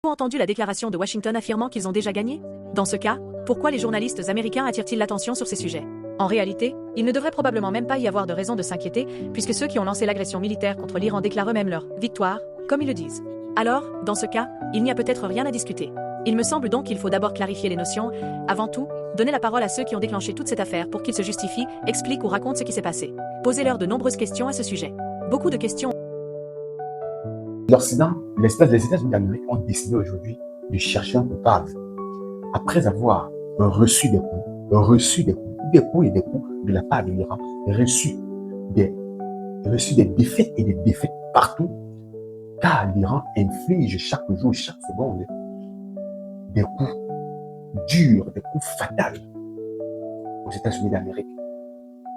Avez-vous entendu la déclaration de Washington affirmant qu'ils ont déjà gagné? Dans ce cas, pourquoi les journalistes américains attirent-ils l'attention sur ces sujets? En réalité, il ne devrait probablement même pas y avoir de raison de s'inquiéter, puisque ceux qui ont lancé l'agression militaire contre l'Iran déclarent eux-mêmes leur victoire, comme ils le disent. Alors, dans ce cas, il n'y a peut-être rien à discuter. Il me semble donc qu'il faut d'abord clarifier les notions. Avant tout, donner la parole à ceux qui ont déclenché toute cette affaire pour qu'ils se justifient, expliquent ou racontent ce qui s'est passé. Posez-leur de nombreuses questions à ce sujet. Beaucoup de questions. L'Occident, l'espace des États-Unis d'Amérique ont décidé aujourd'hui de chercher un coupable. Après avoir reçu des coups de la part de l'Iran, reçu des défaites et des défaites partout, car l'Iran inflige chaque jour, chaque seconde, des coups durs, des coups fatals aux États-Unis d'Amérique.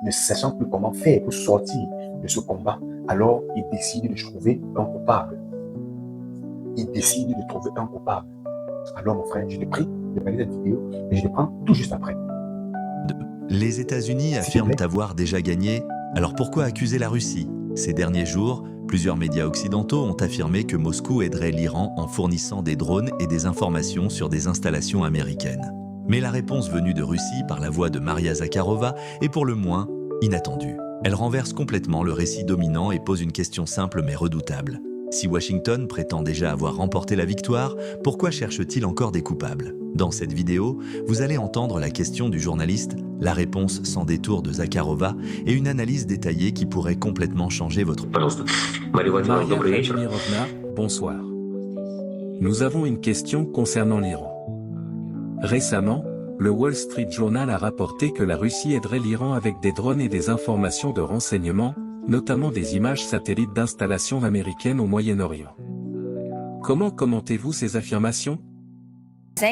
Ne sachant plus comment faire pour sortir de ce combat, alors ils décident de trouver un coupable. Alors mon frère, je te prie de regarder cette vidéo et je te prends tout juste après. Les États-Unis affirment avoir déjà gagné, alors pourquoi accuser la Russie? Ces derniers jours, plusieurs médias occidentaux ont affirmé que Moscou aiderait l'Iran en fournissant des drones et des informations sur des installations américaines. Mais la réponse venue de Russie par la voix de Maria Zakharova est pour le moins inattendue. Elle renverse complètement le récit dominant et pose une question simple mais redoutable. Si Washington prétend déjà avoir remporté la victoire, pourquoi cherche-t-il encore des coupables? Dans cette vidéo, vous allez entendre la question du journaliste, la réponse sans détour de Zakharova et une analyse détaillée qui pourrait complètement changer votre... Maria Vladimirovna, bonsoir. Nous avons une question concernant l'Iran. Récemment, le Wall Street Journal a rapporté que la Russie aiderait l'Iran avec des drones et des informations de renseignement, notamment des images satellites d'installations américaines au Moyen-Orient. Comment commentez-vous ces affirmations? Vous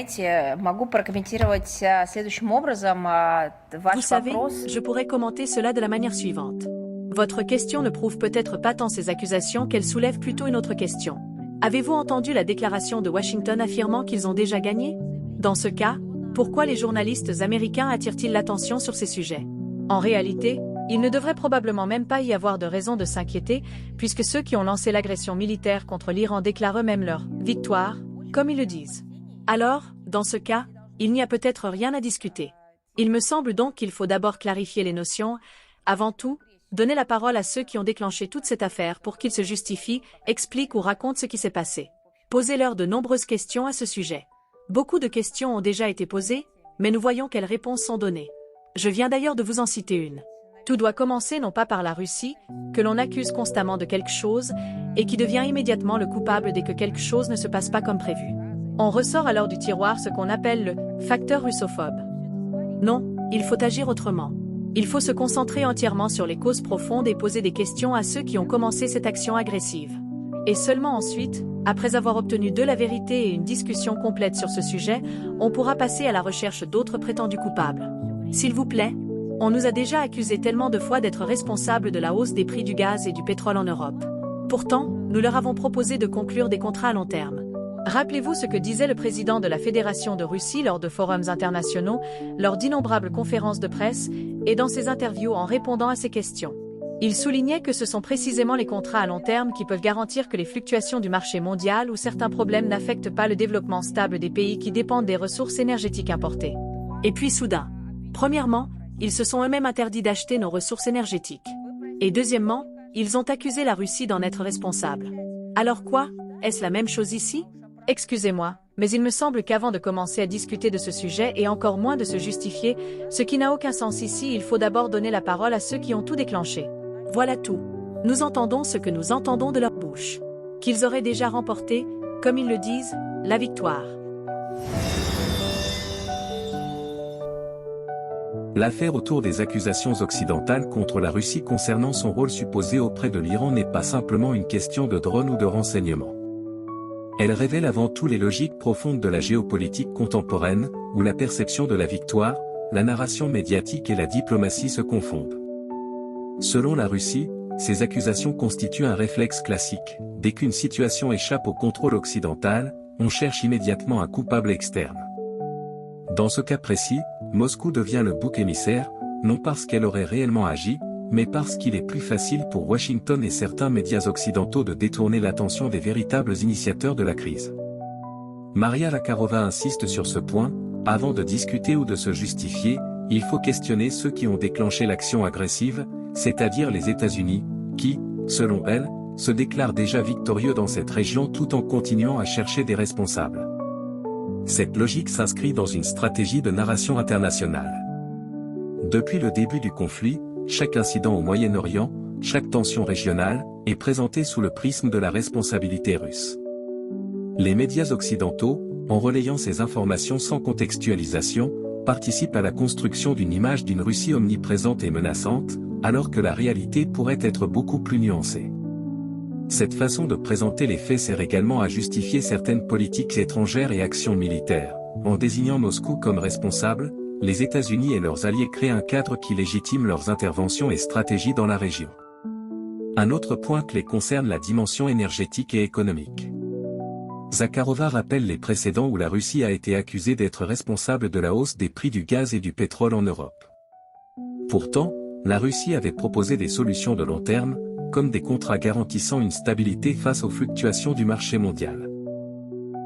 savez, je pourrais commenter cela de la manière suivante. Votre question ne prouve peut-être pas tant ces accusations qu'elle soulève plutôt une autre question. Avez-vous entendu la déclaration de Washington affirmant qu'ils ont déjà gagné? Dans ce cas, pourquoi les journalistes américains attirent-ils l'attention sur ces sujets? En réalité, il ne devrait probablement même pas y avoir de raison de s'inquiéter, puisque ceux qui ont lancé l'agression militaire contre l'Iran déclarent eux-mêmes leur victoire, comme ils le disent. Alors, dans ce cas, il n'y a peut-être rien à discuter. Il me semble donc qu'il faut d'abord clarifier les notions. Avant tout, donner la parole à ceux qui ont déclenché toute cette affaire pour qu'ils se justifient, expliquent ou racontent ce qui s'est passé. Posez-leur de nombreuses questions à ce sujet. Beaucoup de questions ont déjà été posées, mais nous voyons quelles réponses sont données. Je viens d'ailleurs de vous en citer une. Tout doit commencer non pas par la Russie, que l'on accuse constamment de quelque chose, et qui devient immédiatement le coupable dès que quelque chose ne se passe pas comme prévu. On ressort alors du tiroir ce qu'on appelle le facteur russophobe. Non, il faut agir autrement. Il faut se concentrer entièrement sur les causes profondes et poser des questions à ceux qui ont commencé cette action agressive. Et seulement ensuite, après avoir obtenu de la vérité et une discussion complète sur ce sujet, on pourra passer à la recherche d'autres prétendus coupables. S'il vous plaît, on nous a déjà accusés tellement de fois d'être responsables de la hausse des prix du gaz et du pétrole en Europe. Pourtant, nous leur avons proposé de conclure des contrats à long terme. Rappelez-vous ce que disait le président de la Fédération de Russie lors de forums internationaux, lors d'innombrables conférences de presse, et dans ses interviews en répondant à ces questions. Il soulignait que ce sont précisément les contrats à long terme qui peuvent garantir que les fluctuations du marché mondial ou certains problèmes n'affectent pas le développement stable des pays qui dépendent des ressources énergétiques importées. Et puis soudain, premièrement, ils se sont eux-mêmes interdits d'acheter nos ressources énergétiques. Et deuxièmement, ils ont accusé la Russie d'en être responsable. Alors quoi? Est-ce la même chose ici? Excusez-moi, mais il me semble qu'avant de commencer à discuter de ce sujet et encore moins de se justifier, ce qui n'a aucun sens ici, il faut d'abord donner la parole à ceux qui ont tout déclenché. Voilà tout. Nous entendons ce que nous entendons de leur bouche. Qu'ils auraient déjà remporté, comme ils le disent, la victoire. L'affaire autour des accusations occidentales contre la Russie concernant son rôle supposé auprès de l'Iran n'est pas simplement une question de drone ou de renseignement. Elle révèle avant tout les logiques profondes de la géopolitique contemporaine, où la perception de la victoire, la narration médiatique et la diplomatie se confondent. Selon la Russie, ces accusations constituent un réflexe classique. Dès qu'une situation échappe au contrôle occidental, on cherche immédiatement un coupable externe. Dans ce cas précis, Moscou devient le bouc émissaire, non parce qu'elle aurait réellement agi, mais parce qu'il est plus facile pour Washington et certains médias occidentaux de détourner l'attention des véritables initiateurs de la crise. Maria Zakharova insiste sur ce point, avant de discuter ou de se justifier, il faut questionner ceux qui ont déclenché l'action agressive, c'est-à-dire les États-Unis, qui, selon elle, se déclarent déjà victorieux dans cette région tout en continuant à chercher des responsables. Cette logique s'inscrit dans une stratégie de narration internationale. Depuis le début du conflit, chaque incident au Moyen-Orient, chaque tension régionale, est présenté sous le prisme de la responsabilité russe. Les médias occidentaux, en relayant ces informations sans contextualisation, participent à la construction d'une image d'une Russie omniprésente et menaçante, alors que la réalité pourrait être beaucoup plus nuancée. Cette façon de présenter les faits sert également à justifier certaines politiques étrangères et actions militaires. En désignant Moscou comme responsable, les États-Unis et leurs alliés créent un cadre qui légitime leurs interventions et stratégies dans la région. Un autre point clé concerne la dimension énergétique et économique. Zakharova rappelle les précédents où la Russie a été accusée d'être responsable de la hausse des prix du gaz et du pétrole en Europe. Pourtant, la Russie avait proposé des solutions de long terme, comme des contrats garantissant une stabilité face aux fluctuations du marché mondial.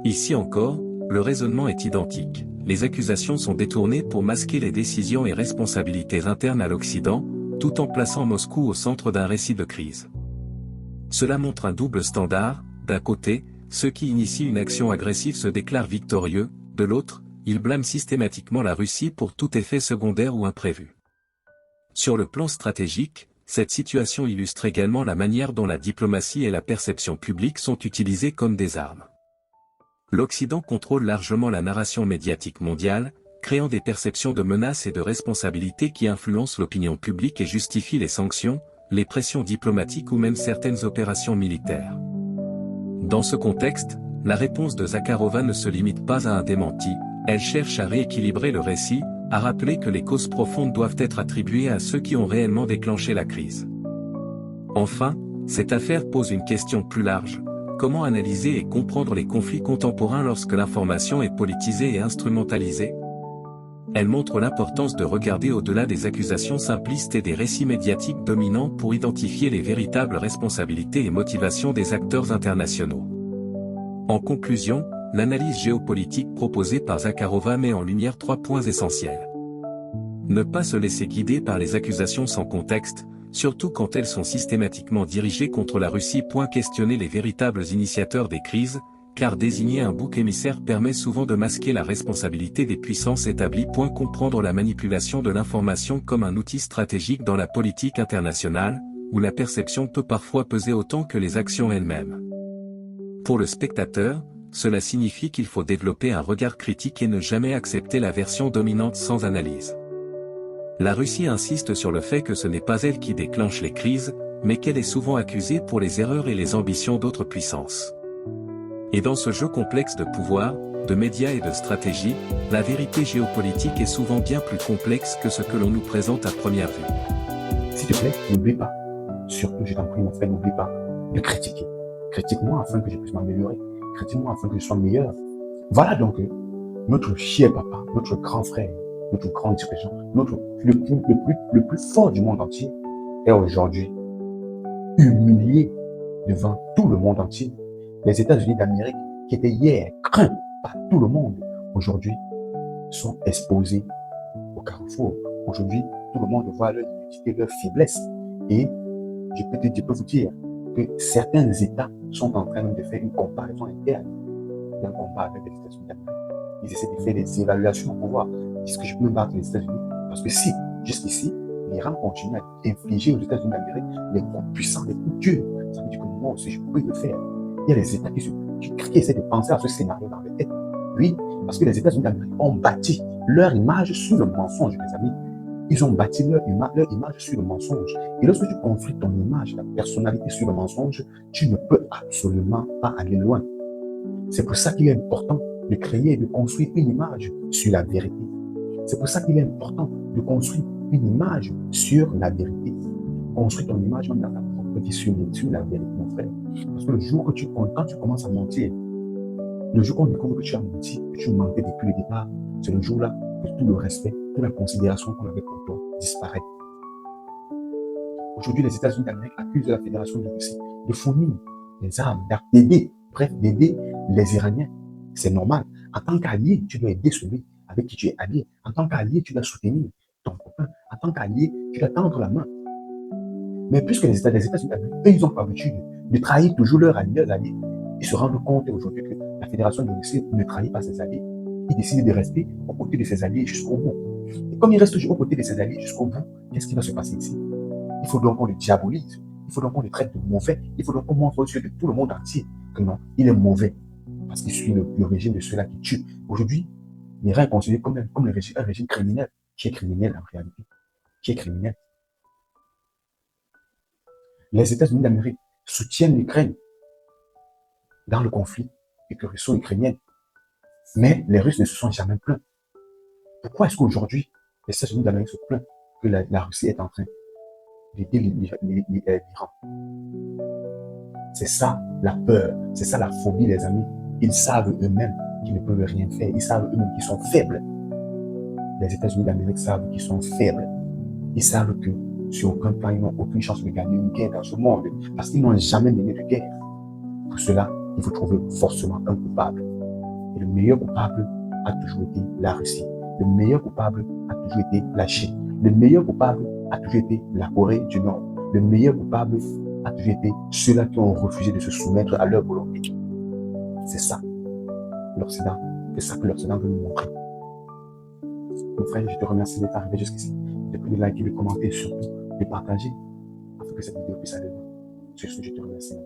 Ici encore, le raisonnement est identique. Les accusations sont détournées pour masquer les décisions et responsabilités internes à l'Occident, tout en plaçant Moscou au centre d'un récit de crise. Cela montre un double standard. D'un côté, ceux qui initient une action agressive se déclarent victorieux, de l'autre, ils blâment systématiquement la Russie pour tout effet secondaire ou imprévu. Sur le plan stratégique, cette situation illustre également la manière dont la diplomatie et la perception publique sont utilisées comme des armes. L'Occident contrôle largement la narration médiatique mondiale, créant des perceptions de menaces et de responsabilités qui influencent l'opinion publique et justifient les sanctions, les pressions diplomatiques ou même certaines opérations militaires. Dans ce contexte, la réponse de Zakharova ne se limite pas à un démenti, elle cherche à rééquilibrer le récit, à rappeler que les causes profondes doivent être attribuées à ceux qui ont réellement déclenché la crise. Enfin, cette affaire pose une question plus large. Comment analyser et comprendre les conflits contemporains lorsque l'information est politisée et instrumentalisée? Elle montre l'importance de regarder au-delà des accusations simplistes et des récits médiatiques dominants pour identifier les véritables responsabilités et motivations des acteurs internationaux. En conclusion, l'analyse géopolitique proposée par Zakharova met en lumière 3 points essentiels. Ne pas se laisser guider par les accusations sans contexte, surtout quand elles sont systématiquement dirigées contre la Russie. Questionner les véritables initiateurs des crises, car désigner un bouc émissaire permet souvent de masquer la responsabilité des puissances établies. Comprendre la manipulation de l'information comme un outil stratégique dans la politique internationale, où la perception peut parfois peser autant que les actions elles-mêmes. Pour le spectateur, cela signifie qu'il faut développer un regard critique et ne jamais accepter la version dominante sans analyse. La Russie insiste sur le fait que ce n'est pas elle qui déclenche les crises, mais qu'elle est souvent accusée pour les erreurs et les ambitions d'autres puissances. Et dans ce jeu complexe de pouvoir, de médias et de stratégie, la vérité géopolitique est souvent bien plus complexe que ce que l'on nous présente à première vue. S'il te plaît, n'oublie pas, surtout je t'en prie mon frère, n'oublie pas de critiquer. Critique-moi afin que je puisse m'améliorer. Critique-moi afin que je sois meilleur. Voilà donc notre cher papa, notre grand frère, notre grand dirigeant, le plus fort du monde entier est aujourd'hui humilié devant tout le monde entier. Les États-Unis d'Amérique, qui étaient hier craints par tout le monde, aujourd'hui sont exposés au carrefour. Aujourd'hui, tout le monde voit leur inutité, leur faiblesse. Et je peux vous dire que certains États sont en train de faire une comparaison interne d'un combat avec les États-Unis d'Amérique. Ils essaient de faire des évaluations pour voir est-ce que je peux me battre les États-Unis. Parce que si, jusqu'ici, l'Iran continue à infliger aux États-Unis d'Amérique les coups puissants, les coups durs, ça veut dire que moi aussi, je peux le faire. Il y a des États qui essaient de penser à ce scénario dans leur tête. Oui, parce que les États-Unis d'Amérique ont bâti leur image sur le mensonge, mes amis. Ils ont bâti leur image sur le mensonge. Et lorsque tu construis ton image, ta personnalité sur le mensonge, tu ne peux absolument pas aller loin. C'est pour ça qu'il est important de créer et de construire une image sur la vérité. C'est pour ça qu'il est important de construire une image sur la vérité. Construis ton image dans ta propre vie sur la vérité, mon frère. Parce que le jour que quand tu commences à mentir, le jour qu'on découvre que tu as menti, que tu mentais depuis le départ, c'est le jour-là que tout le respect, toute la considération qu'on avait pour toi disparaît. Aujourd'hui, les États-Unis d'Amérique accusent la Fédération de Russie de fournir des armes, d'aider les Iraniens C'est normal. En tant qu'allié, tu dois aider celui avec qui tu es allié. En tant qu'allié, tu dois soutenir ton copain. En tant qu'allié, tu dois tendre la main. Mais puisque les États-Unis, eux, ils ont pour habitude de trahir toujours leurs alliés, ils se rendent compte aujourd'hui que la Fédération de Russie ne trahit pas ses alliés. Ils décident de rester aux côtés de ses alliés jusqu'au bout. Et comme ils restent toujours aux côtés de ses alliés jusqu'au bout, qu'est-ce qui va se passer ici? Il faut donc qu'on le diabolise. Il faut donc qu'on le traite de mauvais. Il faut donc qu'on montre aux yeux de tout le monde entier que non, il est mauvais. Parce qu'il suit le régime de ceux-là qui tuent. Aujourd'hui, l'Iran est considéré comme un régime criminel. Qui est criminel en réalité? Qui est criminel? Les États-Unis d'Amérique soutiennent l'Ukraine dans le conflit russo-ukrainien. Mais les Russes ne se sont jamais plaints. Pourquoi est-ce qu'aujourd'hui, les États-Unis d'Amérique se plaignent que la Russie est en train d'aider l'Iran? C'est ça la peur, c'est ça la phobie, les amis. Ils savent eux-mêmes qu'ils ne peuvent rien faire. Ils savent eux-mêmes qu'ils sont faibles. Les États-Unis d'Amérique savent qu'ils sont faibles. Ils savent que sur aucun plan, ils n'ont aucune chance de gagner une guerre dans ce monde parce qu'ils n'ont jamais mené de guerre. Pour cela, il faut trouver forcément un coupable. Et le meilleur coupable a toujours été la Russie. Le meilleur coupable a toujours été la Chine. Le meilleur coupable a toujours été la Corée du Nord. Le meilleur coupable a toujours été ceux-là qui ont refusé de se soumettre à leur volonté. C'est ça, l'Occident. C'est ça que l'Occident veut nous montrer. Mon frère, je te remercie d'être arrivé jusqu'ici. De prendre de liker, de commenter et surtout de partager afin que cette vidéo puisse aller loin. Sur ce, je te remercie.